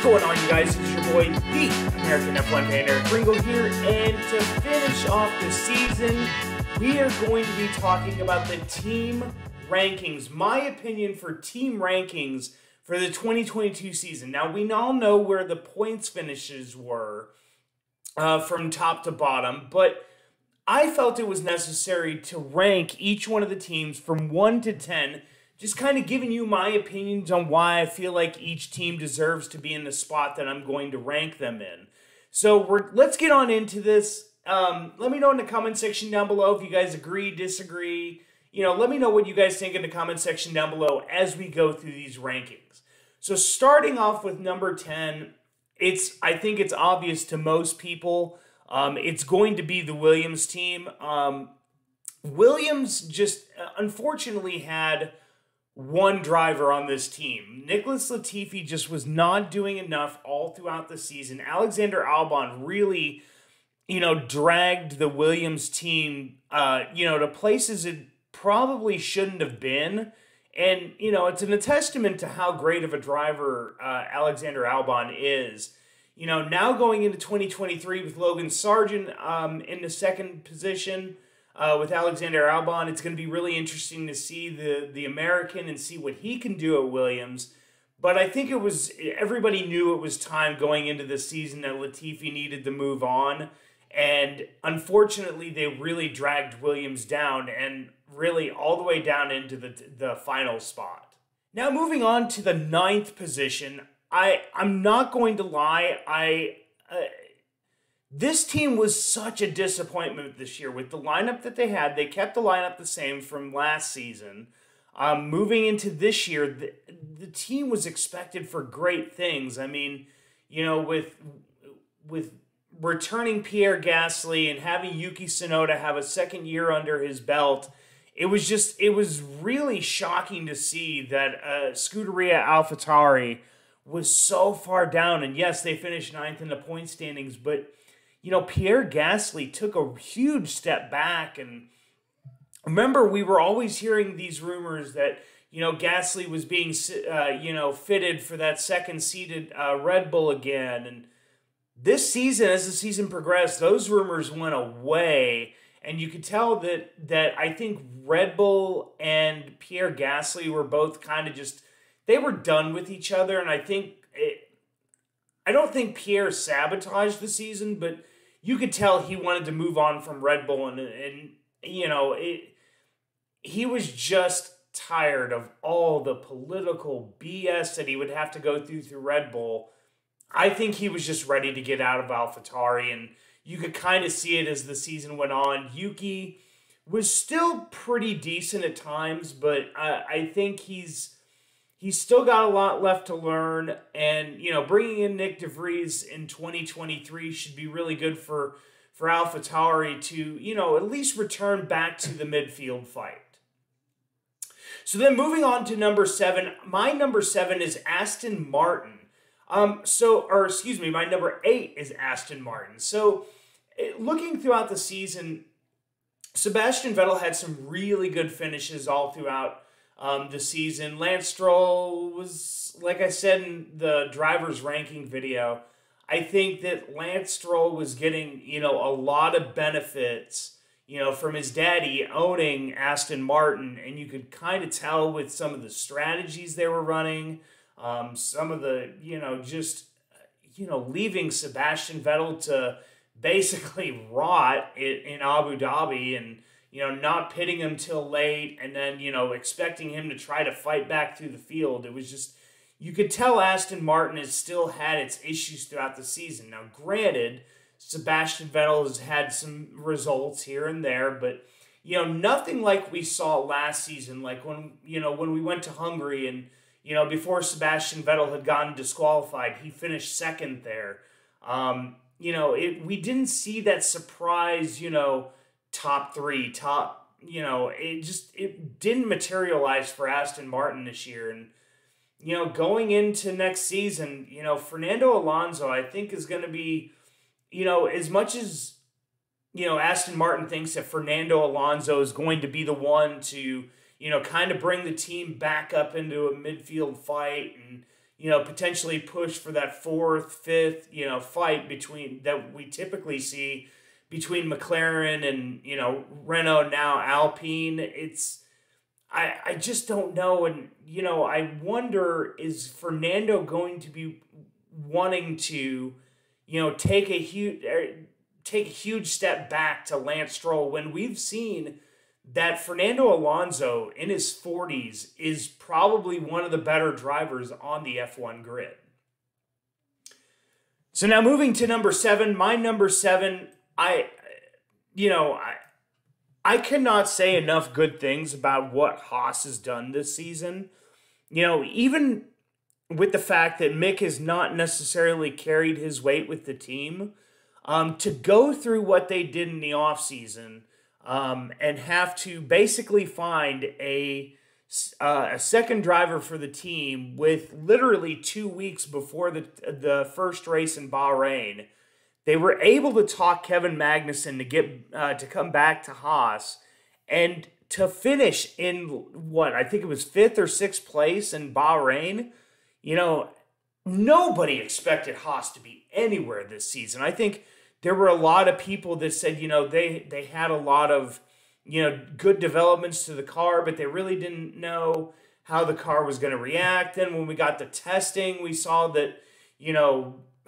going on, you guys? It's your boy, the American F1 fan, Eric Ringo here, and to finish off the season, we are going to be talking about the team rankings. My opinion for team rankings for the 2022 season. Now, we all know where the points finishes were from top to bottom, but I felt it was necessary to rank each one of the teams from 1 to 10, just kind of giving you my opinions on why I feel like each team deserves to be in the spot that I'm going to rank them in. So let's get on into this. Let me know in the comment section down below if you guys agree, disagree. Let me know what you guys think in the comment section down below as we go through these rankings. So starting off with number 10, I think it's obvious to most people. It's going to be the Williams team. Williams just unfortunately had one driver on this team. Nicholas Latifi just was not doing enough all throughout the season. Alexander Albon really, dragged the Williams team, to places it probably shouldn't have been. And, it's a testament to how great of a driver Alexander Albon is. Now going into 2023 with Logan Sargent in the second position, with Alexander Albon, it's going to be really interesting to see the American and see what he can do at Williams. But I think everybody knew it was time going into the season that Latifi needed to move on. And unfortunately, they really dragged Williams down and really all the way down into the final spot. Now moving on to the 9th position, I'm not going to lie, this team was such a disappointment this year with the lineup that they had. They kept the lineup the same from last season. Moving into this year, the team was expected for great things. I mean, with returning Pierre Gasly and having Yuki Tsunoda have a second year under his belt, it was really shocking to see that Scuderia AlphaTauri was so far down. And yes, they finished 9th in the point standings, but Pierre Gasly took a huge step back. And remember, we were always hearing these rumors that, Gasly was being, fitted for that second-seated Red Bull again. And this season, as the season progressed, those rumors went away. And you could tell that I think Red Bull and Pierre Gasly were both kind of they were done with each other. And I don't think Pierre sabotaged the season, but you could tell he wanted to move on from Red Bull, and he was just tired of all the political BS that he would have to go through Red Bull. I think he was just ready to get out of AlphaTauri, and you could kind of see it as the season went on. Yuki was still pretty decent at times, but I think he's still got a lot left to learn, and, bringing in Nick DeVries in 2023 should be really good for AlphaTauri to, at least return back to the midfield fight. So then moving on to number 7, my number 7 is Aston Martin. My number 8 is Aston Martin. So looking throughout the season, Sebastian Vettel had some really good finishes all throughout the season. Lance Stroll was, like I said in the driver's ranking video, I think that Lance Stroll was getting, a lot of benefits, from his daddy owning Aston Martin. And you could kind of tell with some of the strategies they were running, some of the, leaving Sebastian Vettel to basically rot in Abu Dhabi and, not pitting him till late and then, expecting him to try to fight back through the field. It was just, you could tell Aston Martin has still had its issues throughout the season. Now, granted, Sebastian Vettel has had some results here and there, but, nothing like we saw last season, like when we went to Hungary and, before Sebastian Vettel had gotten disqualified, he finished second there. We didn't see that surprise, top 3, it didn't materialize for Aston Martin this year. And, going into next season, Fernando Alonso, I think, is going to be, as much as, Aston Martin thinks that Fernando Alonso is going to be the one to, kind of bring the team back up into a midfield fight and, potentially push for that fourth, fifth, fight that we typically see between McLaren and, Renault, now Alpine. I just don't know. And, I wonder, is Fernando going to be wanting to, take a huge step back to Lance Stroll when we've seen that Fernando Alonso in his 40s is probably one of the better drivers on the F1 grid. So now moving to number 7, my number 7, I cannot say enough good things about what Haas has done this season. Even with the fact that Mick has not necessarily carried his weight with the team, to go through what they did in the offseason, and have to basically find a second driver for the team with literally 2 weeks before the first race in Bahrain. They were able to talk Kevin Magnussen to get to come back to Haas and to finish in what I think it was 5th or 6th place in Bahrain. Nobody expected Haas to be anywhere this season. I think there were a lot of people that said, they had a lot of, good developments to the car, but they really didn't know how the car was going to react. Then when we got the testing, we saw that,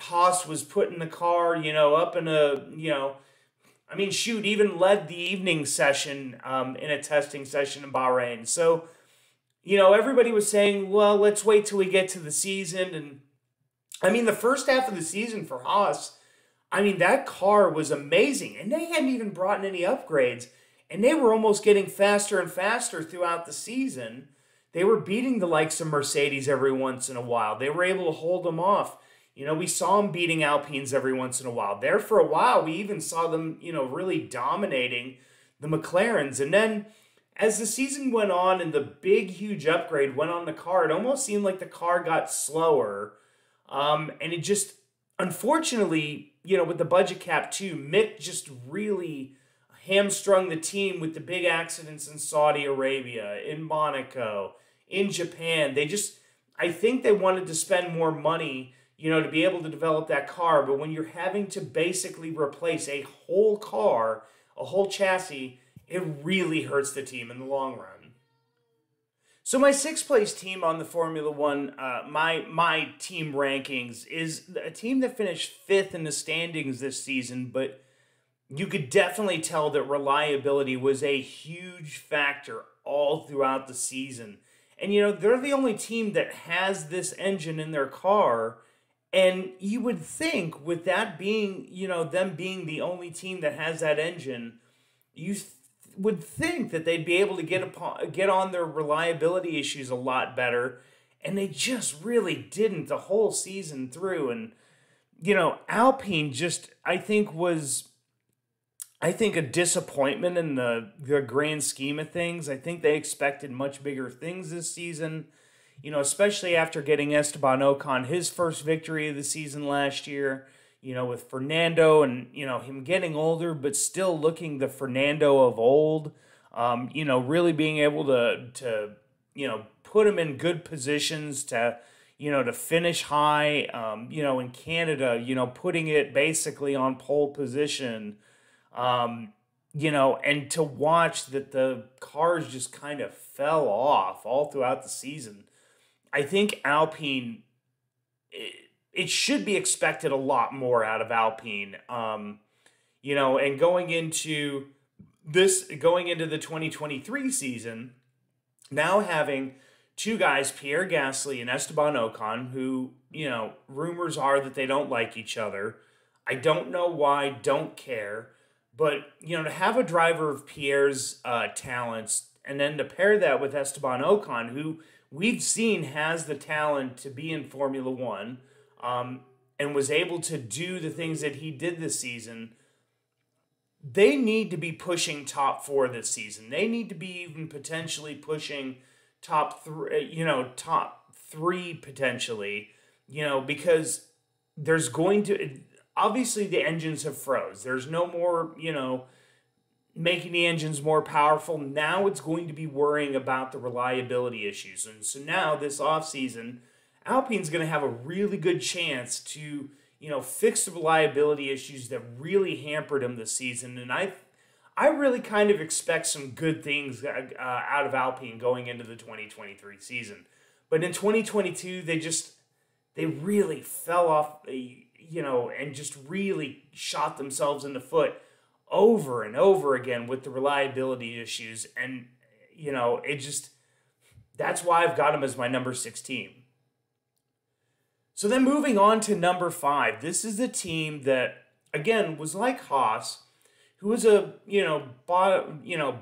Haas was putting the car, up in a, even led the evening session in a testing session in Bahrain. So, everybody was saying, well, let's wait till we get to the season. And, the first half of the season for Haas, that car was amazing, and they hadn't even brought in any upgrades, and they were almost getting faster and faster throughout the season. They were beating the likes of Mercedes every once in a while. They were able to hold them off. We saw them beating Alpines every once in a while. There for a while, we even saw them, really dominating the McLarens. And then as the season went on and the big, huge upgrade went on the car, it almost seemed like the car got slower. And it just, unfortunately, with the budget cap too, Mick just really hamstrung the team with the big accidents in Saudi Arabia, in Monaco, in Japan. I think they wanted to spend more money, to be able to develop that car. But when you're having to basically replace a whole car, a whole chassis, it really hurts the team in the long run. So my 6th place team on the Formula One, my team rankings, is a team that finished 5th in the standings this season, but you could definitely tell that reliability was a huge factor all throughout the season. And, they're the only team that has this engine in their car, and you would think with that being, them being the only team that has that engine, would think that they'd be able to get on their reliability issues a lot better, and they just really didn't the whole season through. And Alpine just I think a disappointment in the grand scheme of things. I think they expected much bigger things this season, especially after getting Esteban Ocon his first victory of the season last year. With Fernando and, him getting older, but still looking the Fernando of old, really being able to put him in good positions to finish high, in Canada, putting it basically on pole position, and to watch that the cars just kind of fell off all throughout the season. I think Alpine, it should be expected a lot more out of Alpine, and going into the 2023 season, now having two guys, Pierre Gasly and Esteban Ocon, who, rumors are that they don't like each other. I don't know why, don't care, but, to have a driver of Pierre's talents, and then to pair that with Esteban Ocon, who we've seen has the talent to be in Formula One, and was able to do the things that he did this season, they need to be pushing top 4 this season. They need to be even potentially pushing top 3 potentially, because there's going to, obviously the engines have froze. There's no more, making the engines more powerful. Now it's going to be worrying about the reliability issues. And so now this offseason, Alpine's going to have a really good chance to, fix the reliability issues that really hampered them this season. And I really kind of expect some good things out of Alpine going into the 2023 season. But in 2022, they really fell off, and just really shot themselves in the foot over and over again with the reliability issues. And, that's why I've got them as my number 6 team. So then moving on to number 5, this is the team that, again, was like Haas, who was a,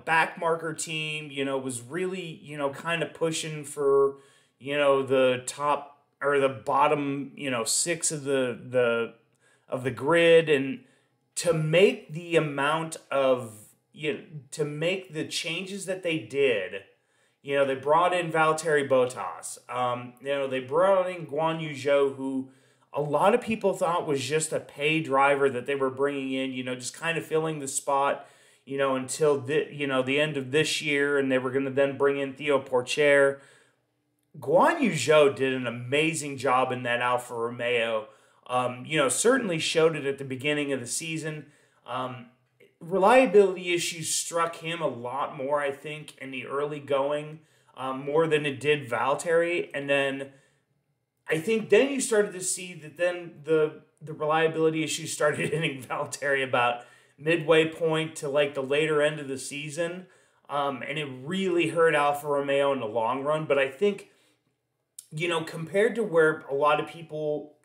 back marker team, was really, kind of pushing for, the top or the bottom, 6 of the grid, and to make the amount of, to make the changes that they did. They brought in Valtteri Bottas. They brought in Guan Yu Zhou, who a lot of people thought was just a pay driver that they were bringing in, just kind of filling the spot, until the end of this year, and they were going to then bring in Theo Pourchaire. Guan Yu Zhou did an amazing job in that Alfa Romeo. Certainly showed it at the beginning of the season. Reliability issues struck him a lot more, I think, in the early going, more than it did Valtteri. And then I think then you started to see that then the reliability issues started hitting Valtteri about midway point to like the later end of the season. And it really hurt Alfa Romeo in the long run. But I think, compared to where a lot of people,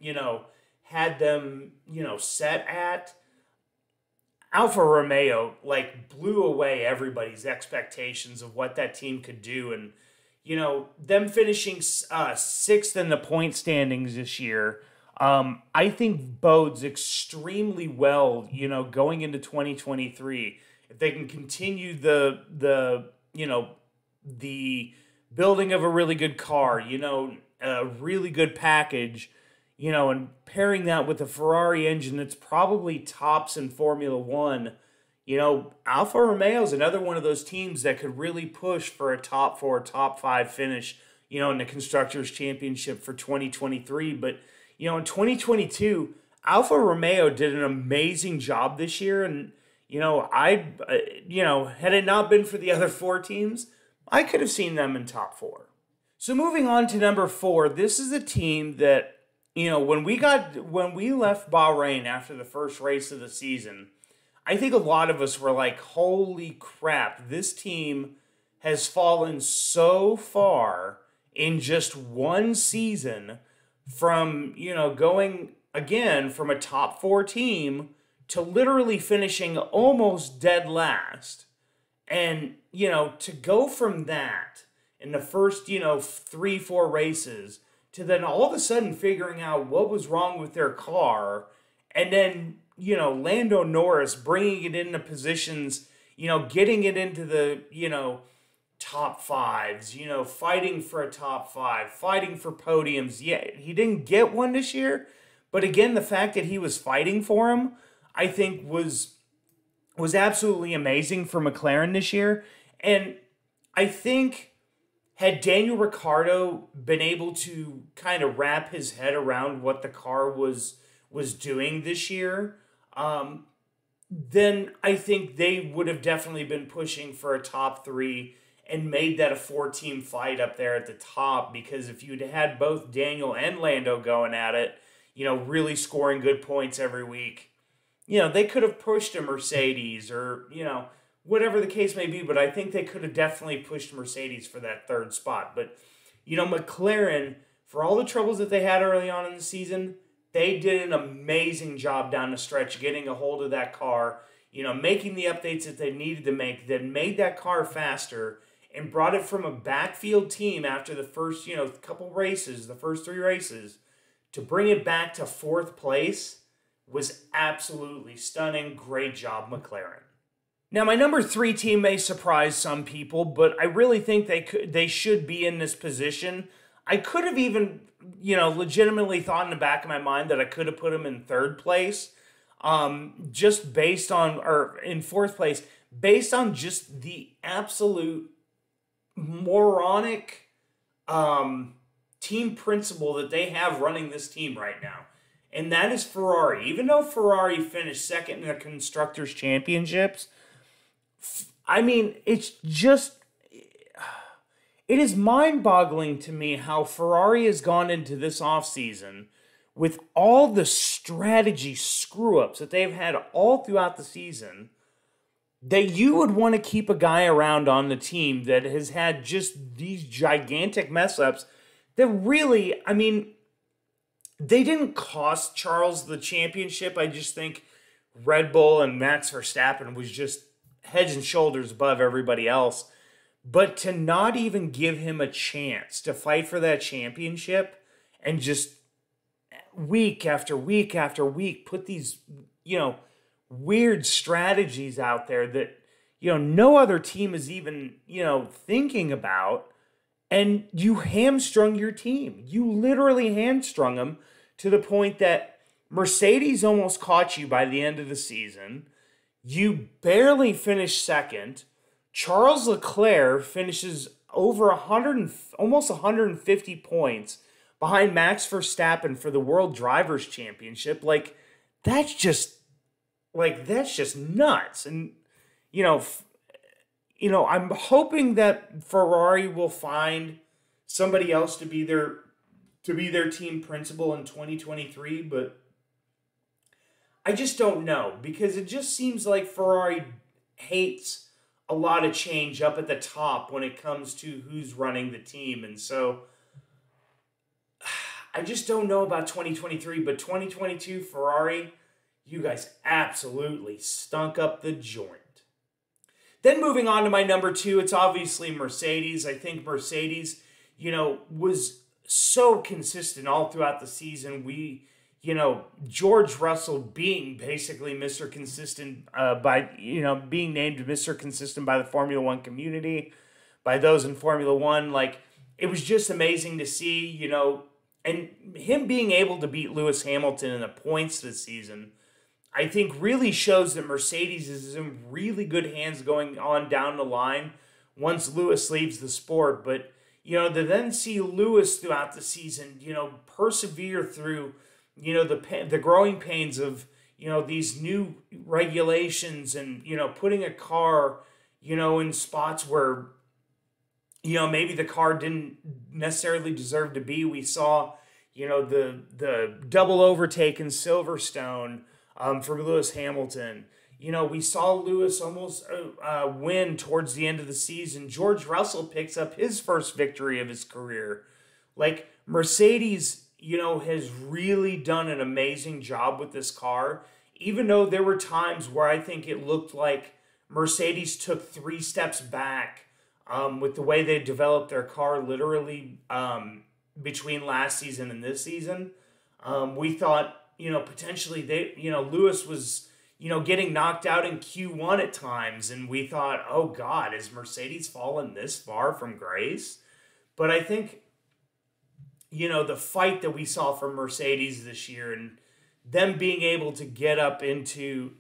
had them, set at, Alfa Romeo, blew away everybody's expectations of what that team could do. And, them finishing 6th in the point standings this year, I think bodes extremely well, going into 2023. If they can continue the building of a really good car, a really good package, and pairing that with a Ferrari engine that's probably tops in Formula One, Alfa Romeo is another one of those teams that could really push for a top 4, top 5 finish, in the Constructors' Championship for 2023. But, in 2022, Alfa Romeo did an amazing job this year. And, had it not been for the other 4 teams, I could have seen them in top 4. So moving on to number 4, this is a team that, when we left Bahrain after the first race of the season, I think a lot of us were like, holy crap, this team has fallen so far in just one season from, going again from a top 4 team to literally finishing almost dead last. And, to go from that in the first, 3-4 races to then all of a sudden figuring out what was wrong with their car, and then, Lando Norris bringing it into positions, getting it into the, top 5s, fighting for a top 5, fighting for podiums. Yeah, he didn't get one this year, but again, the fact that he was fighting for him, I think was absolutely amazing for McLaren this year. And I think had Daniel Ricciardo been able to kind of wrap his head around what the car was doing this year, then I think they would have definitely been pushing for a top 3 and made that a 4-team fight up there at the top. Because if you'd had both Daniel and Lando going at it, really scoring good points every week, they could have pushed a Mercedes or, whatever the case may be, but I think they could have definitely pushed Mercedes for that 3rd spot. But, McLaren, for all the troubles that they had early on in the season, they did an amazing job down the stretch getting a hold of that car, making the updates that they needed to make that made that car faster and brought it from a backfield team after the first, couple races, the first 3 races, to bring it back to 4th place was absolutely stunning. Great job, McLaren. Now, my number 3 team may surprise some people, but I really think they should be in this position. I could have even, legitimately thought in the back of my mind that I could have put them in 3rd place, just based on, or in 4th place, based on just the absolute moronic team principal that they have running this team right now. And that is Ferrari. Even though Ferrari finished second in the Constructors' Championships, I mean, it is mind-boggling to me how Ferrari has gone into this offseason with all the strategy screw-ups that they've had all throughout the season, that you would want to keep a guy around on the team that has had just these gigantic mess-ups that really, I mean, they didn't cost Charles the championship. I just think Red Bull and Max Verstappen was just heads and shoulders above everybody else. But to not even give him a chance to fight for that championship and just week after week after week put these, weird strategies out there that, no other team is even, thinking about. And you hamstrung your team. You literally hamstrung them to the point that Mercedes almost caught you by the end of the season. You barely finished second. Charles Leclerc finishes over almost 150 points behind Max Verstappen for the World Drivers' Championship. That's just nuts. And, I'm hoping that Ferrari will find somebody else to be their team principal in 2023, but I just don't know, because it just seems like Ferrari hates a lot of change up at the top when it comes to who's running the team. And so I just don't know about 2023, but 2022 Ferrari, you guys absolutely stunk up the joint. Then moving on to my number 2, it's obviously Mercedes. I think Mercedes, was so consistent all throughout the season. George Russell being basically Mr. Consistent being named Mr. Consistent by the Formula One community, by those in Formula One. It was just amazing to see, and him being able to beat Lewis Hamilton in the points this season, I think really shows that Mercedes is in really good hands going on down the line once Lewis leaves the sport. But, to then see Lewis throughout the season, persevere through, the growing pains of, these new regulations and, putting a car, in spots where, maybe the car didn't necessarily deserve to be. We saw, the double overtake in Silverstone for Lewis Hamilton. We saw Lewis almost win towards the end of the season. George Russell picks up his first victory of his career. Mercedes, has really done an amazing job with this car, even though there were times where I think it looked like Mercedes took 3 steps back with the way they developed their car literally between last season and this season. We thought, potentially Lewis was, getting knocked out in Q1 at times, and we thought, oh God, has Mercedes fallen this far from grace? But I think, the fight that we saw from Mercedes this year and them being able to get up into,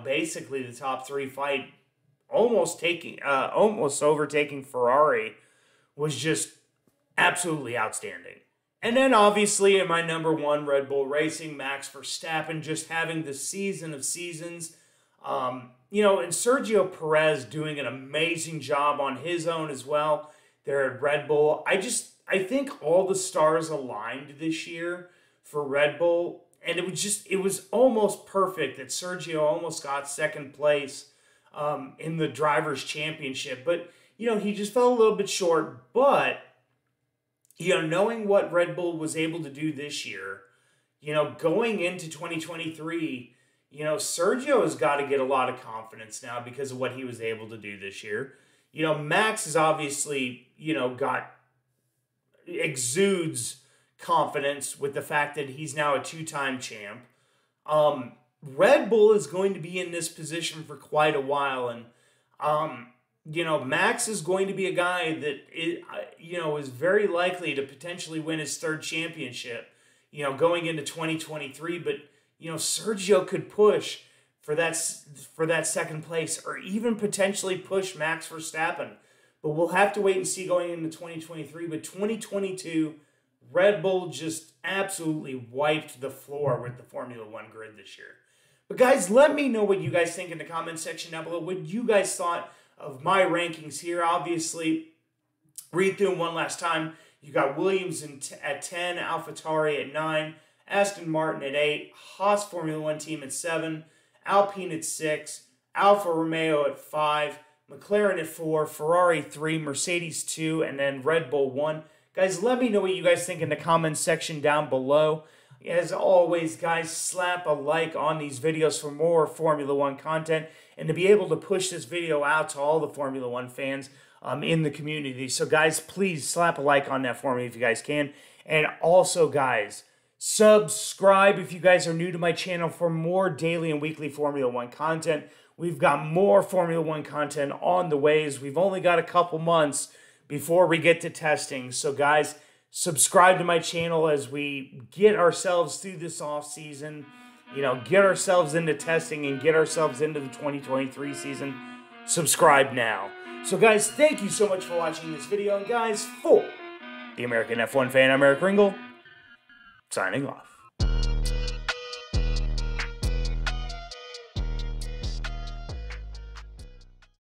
basically the top 3 fight, almost overtaking Ferrari, was just absolutely outstanding. And then obviously in my number 1, Red Bull Racing, Max Verstappen just having the season of seasons. And Sergio Perez doing an amazing job on his own as well there at Red Bull. I think all the stars aligned this year for Red Bull. And it was almost perfect that Sergio almost got second place in the Drivers' Championship. But, he just fell a little bit short. But, knowing what Red Bull was able to do this year, going into 2023, Sergio has got to get a lot of confidence now because of what he was able to do this year. Max has obviously, exudes confidence with the fact that he's now a 2-time champ. Red Bull is going to be in this position for quite a while, and Max is going to be a guy that is very likely to potentially win his 3rd championship, going into 2023. But Sergio could push for that second place, or even potentially push Max Verstappen. But we'll have to wait and see going into 2023. But 2022, Red Bull just absolutely wiped the floor with the Formula One grid this year. But guys, let me know what you guys think in the comment section down below. What you guys thought of my rankings here. Obviously, read through them one last time. You got Williams at 10, AlphaTauri at 9, Aston Martin at 8, Haas Formula One team at 7, Alpine at 6, Alfa Romeo at 5, McLaren at 4, Ferrari 3, Mercedes 2, and then Red Bull 1. Guys, let me know what you guys think in the comments section down below. As always, guys, slap a like on these videos for more Formula One content and to be able to push this video out to all the Formula One fans in the community. So, guys, please slap a like on that for me if you guys can. And also, guys, subscribe if you guys are new to my channel for more daily and weekly Formula One content. We've got more Formula One content on the ways. We've only got a couple months before we get to testing. So, guys, subscribe to my channel as we get ourselves through this off season, get ourselves into testing and get ourselves into the 2023 season. Subscribe now. So, guys, thank you so much for watching this video. And, guys, for the American F1 fan, I'm Eric Ringel, signing off.